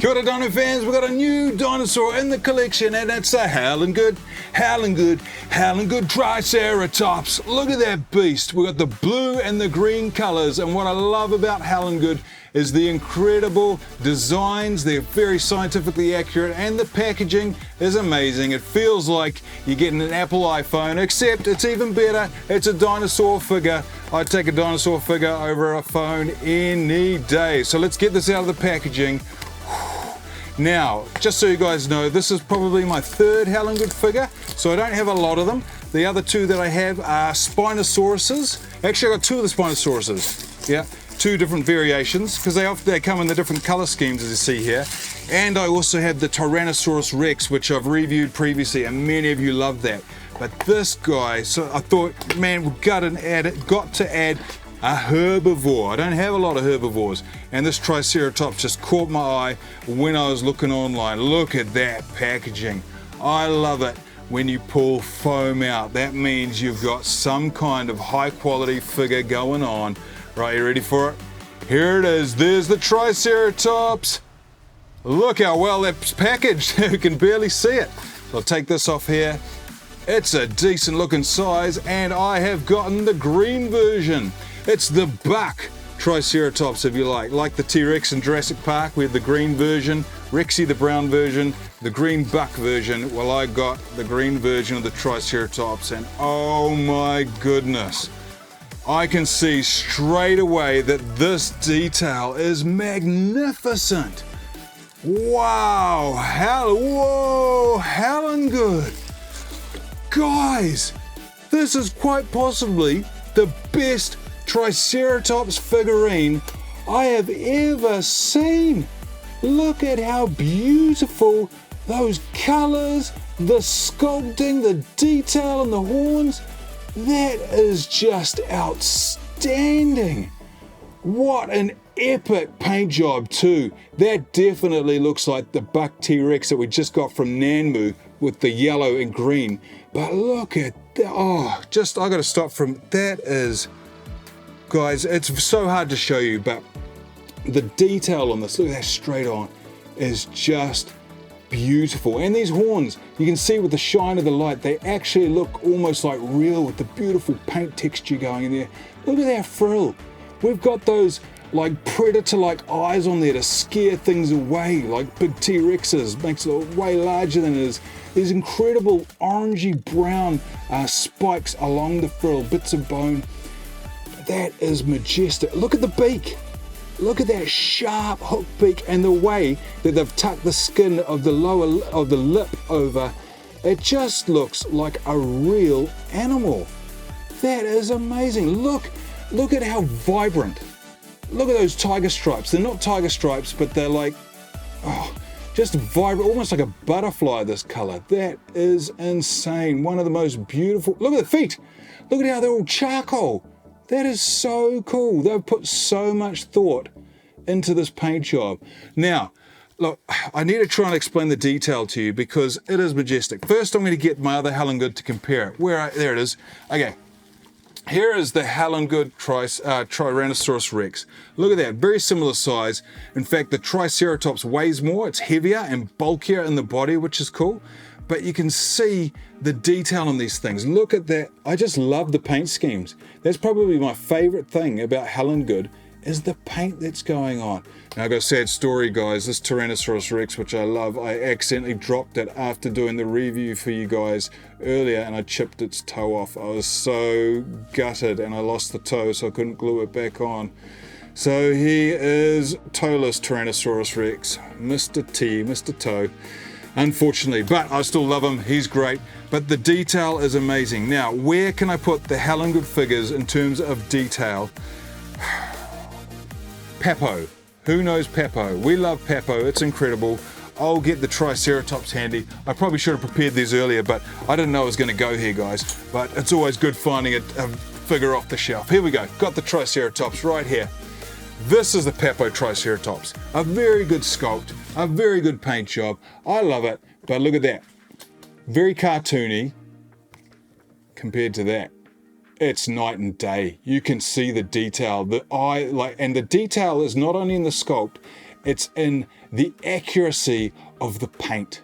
Kia ora, Dino Fans, we've got a new dinosaur in the collection, and it's a Haolonggood Triceratops. Look at that beast. We've got the blue and the green colors, and what I love about Haolonggood is the incredible designs. They're very scientifically accurate, and the packaging is amazing. It feels like you're getting an Apple iPhone, except it's even better. It's a dinosaur figure. I'd take a dinosaur figure over a phone any day. So let's get this out of the packaging. Now, just so you guys know, this is probably my third Haolonggood figure, so I don't have a lot of them. The other two that I have are Spinosauruses. Actually, I got two of the Spinosauruses. Yeah, two different variations, because they come in the different color schemes, as you see here. And I also have the Tyrannosaurus Rex, which I've reviewed previously, and many of you love that. But this guy, so I thought, man, we've got to add a herbivore. I don't have a lot of herbivores, and this Triceratops just caught my eye when I was looking online. Look at that packaging. I love it when you pull foam out. That means you've got some kind of high quality figure going on. Right, you ready for it? Here it is. There's the Triceratops. Look how well that's packaged. You can barely see it. So I'll take this off here. It's a decent looking size, and I have gotten the green version. It's the buck Triceratops, if you like the T-Rex in Jurassic Park. We have the green version, Rexy the brown version, the green buck version. Well, I got the green version of the Triceratops, and oh my goodness, I can see straight away that this detail is magnificent. Wow, Haolonggood. Guys, this is quite possibly the best Triceratops figurine I have ever seen. Look at how beautiful those colors, the sculpting, the detail on the horns. That is just outstanding. What an epic paint job too. That definitely looks like the buck T-Rex that we just got from Nanmu with the yellow and green. But look at that. Oh, I gotta stop from that. Is, guys, it's so hard to show you, but the detail on this, look at that straight on, is just beautiful. And these horns, you can see with the shine of the light, they actually look almost like real with the beautiful paint texture going in there. Look at that frill. We've got those like predator-like eyes on there to scare things away, like big T-Rexes, makes it look way larger than it is. These incredible orangey brown spikes along the frill, bits of bone. That is majestic. Look at the beak. Look at that sharp hook beak, and the way that they've tucked the skin of the lower of the lip over. It just looks like a real animal. That is amazing. Look at how vibrant. Look at those tiger stripes. They're not tiger stripes, but they're like, just vibrant, almost like a butterfly, this color. That is insane. One of the most beautiful. Look at the feet. Look at how they're all charcoal. That is so cool. They've put so much thought into this paint job. Now, look, I need to try and explain the detail to you because it is majestic. First, I'm going to get my other Haolonggood to compare it. There it is. Okay. Here is the Haolonggood Tyrannosaurus Rex. Look at that, very similar size. In fact, the Triceratops weighs more, it's heavier and bulkier in the body, which is cool. But you can see the detail on these things. Look at that. I just love the paint schemes. That's probably my favorite thing about Haolonggood is the paint that's going on. Now, I've got a sad story, guys. This Tyrannosaurus Rex, which I love, I accidentally dropped it after doing the review for you guys earlier, and I chipped its toe off. I was so gutted, and I lost the toe, so I couldn't glue it back on. So he is toeless Tyrannosaurus Rex, Mr. T, Mr. Toe, unfortunately, but I still love him. He's great, but the detail is amazing. Now, where can I put the Haolonggood figures in terms of detail? Papo. Who knows Papo? We love Papo. It's incredible. I'll get the Triceratops handy. I probably should have prepared these earlier, but I didn't know it was going to go here, guys. But it's always good finding a figure off the shelf. Here we go. Got the Triceratops right here. This is the Papo Triceratops. A very good sculpt, a very good paint job. I love it, but look at that. Very cartoony compared to that. It's night and day. You can see the detail. And the detail is not only in the sculpt, It's in the accuracy of the paint.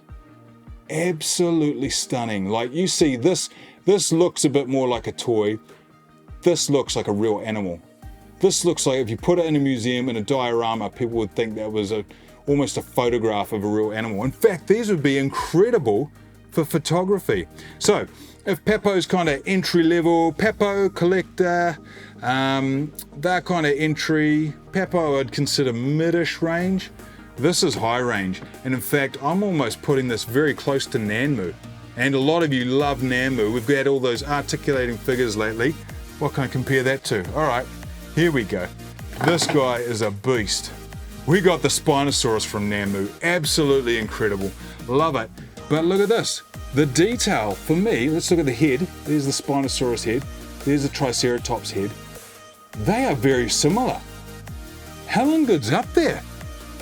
Absolutely stunning. Like you see this looks a bit more like a toy. This looks like a real animal. This looks like if you put it in a museum in a diorama, people would think that was almost a photograph of a real animal. In fact, these would be incredible for photography. So if Peppo's kind of entry level, Peppo collector, that kind of entry, Peppo I'd consider mid-ish range. This is high range, and in fact I'm almost putting this very close to Nanmu. And a lot of you love Nanmu. We've got all those articulating figures lately. What can I compare that to? All right, here we go. This guy is a beast. We got the Spinosaurus from Nanmu. Absolutely incredible. Love it. But look at this. The detail for me, let's look at the head. There's the Spinosaurus head. There's the Triceratops head. They are very similar. Haolonggood's up there.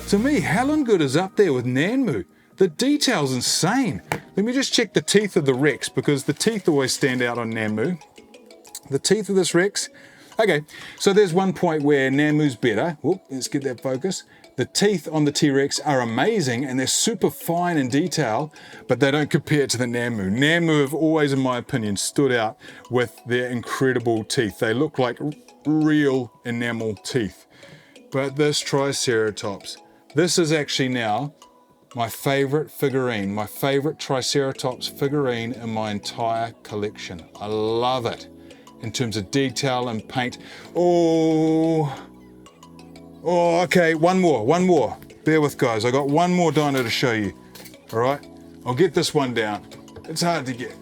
To me, Haolonggood is up there with Nanmu. The detail's insane. Let me just check the teeth of the Rex, because the teeth always stand out on Nanmu. The teeth of this Rex. Okay, so there's one point where Nanmu's better. Whoop, let's get that focus. The teeth on the T-Rex are amazing and they're super fine in detail, but they don't compare to the Nanmu. Nanmu have always, in my opinion, stood out with their incredible teeth. They look like real enamel teeth. But this Triceratops, this is actually now my favorite figurine, my favorite Triceratops figurine in my entire collection. I love it in terms of detail and paint. Oh, okay, one more. Bear with, guys. I got one more dino to show you. All right, I'll get this one down. It's hard to get.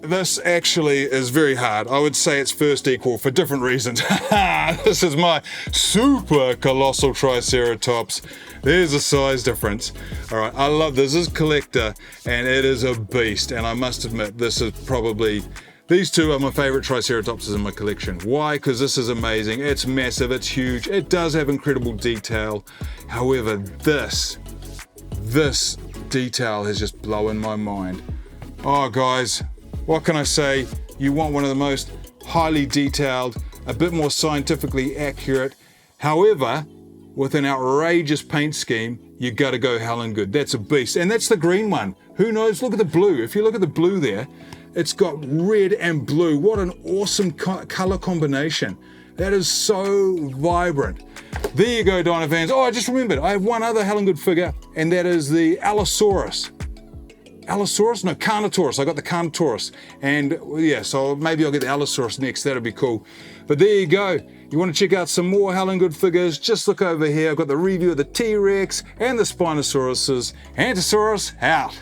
This actually is very hard. I would say it's first equal for different reasons. This is my super colossal Triceratops. There's a size difference. All right, I love this. This is collector, and it is a beast. And I must admit, this is probably, these two are my favorite Triceratopses in my collection. Why? Because this is amazing. It's massive, it's huge. It does have incredible detail. However, this detail has just blown my mind. Oh, guys. What can I say? You want one of the most highly detailed, a bit more scientifically accurate, however, with an outrageous paint scheme, you gotta go Haolonggood. That's a beast. And that's the green one. Who knows? Look at the blue. If you look at the blue there, it's got red and blue. What an awesome color combination. That is so vibrant. There you go, Dino Fans. Oh, I just remembered. I have one other Haolonggood figure, and that is the Allosaurus. Allosaurus? No, Carnotaurus. I got the Carnotaurus. And yeah, so maybe I'll get the Allosaurus next. That'll be cool. But there you go. You want to check out some more Haolonggood figures? Just look over here. I've got the review of the T-Rex and the Spinosauruses. Antosaurus out.